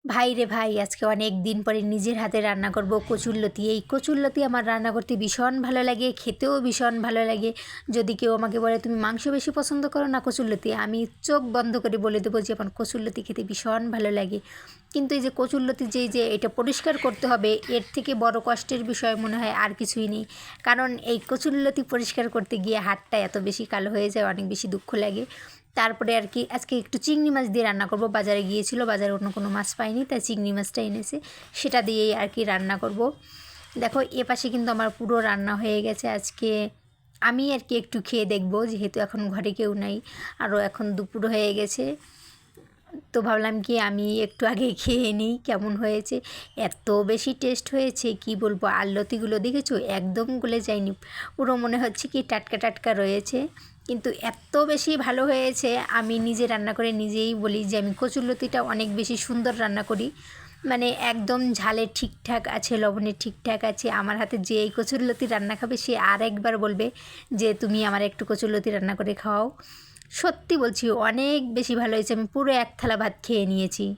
ভাই রে ভাই, আজকে অনেক দিন পরে নিজের হাতে রান্না করব কচুরলতি। এই কচুরলতি আমার রান্না করতে ভীষণ ভালো লাগে, খেতেও ভীষণ ভালো লাগে। যদি কেউ আমাকে বলে তুমি মাংস বেশি পছন্দ করো না কচুরলতি, আমি চোখ বন্ধ করে বলে দেবো যে আমার কচুরলতি খেতে ভীষণ ভালো লাগে। কিন্তু এই যে কচুরলতি যে এটা পরিষ্কার করতে হবে, এর থেকে বড় কষ্টের বিষয় মনে হয় আর কিছুই নেই। কারণ এই কচুরলতি পরিষ্কার করতে গিয়ে হাতটা এত বেশি কালো হয়ে যায়, অনেক বেশি দুঃখ লাগে। তারপরে আর কি আজকে একটু চিংড়ি মাছ দিয়ে রান্না করব। বাজারে গিয়েছিল, বাজারে অন্য কোনো মাছ পাইনি, তাই চিংড়ি মাছটা এনেছে, সেটা দিয়েই আর কি রান্না করব। দেখো এপাশে কিন্তু আমার পুরো রান্না হয়ে গেছে। আজকে আমি আর কি একটু খেয়ে দেখব, যেহেতু এখন ঘরে কেউ নাই, আরও এখন দুপুর হয়ে গেছে। তো ভাবলাম কি আমি একটু আগে খেয়ে নিই কেমন হয়েছে। এত বেশি টেস্ট হয়েছে কি বলবো। আর লতিগুলো দেখেছো, একদম গলে যায়নি, পুরো মনে হচ্ছে কি টাটকা টাটকা রয়েছে। কিন্তু এত বেশি ভালো হয়েছে, আমি নিজে রান্না করে নিজেই বলি যে আমি কচুরলতিটা অনেক বেশি সুন্দর রান্না করি। মানে একদম ঝালের ঠিকঠাক আছে, লবণের ঠিকঠাক আছে। আমার হাতে যে এই কচুরলতি রান্না খাবে সে আর একবার বলবে যে তুমি আমার একটু কচুরলতি রান্না করে খাওয়াও। সত্যি বলছি, অনেক বেশি ভালো হয়েছে। আমি পুরো এক থালা ভাত খেয়ে নিয়েছি।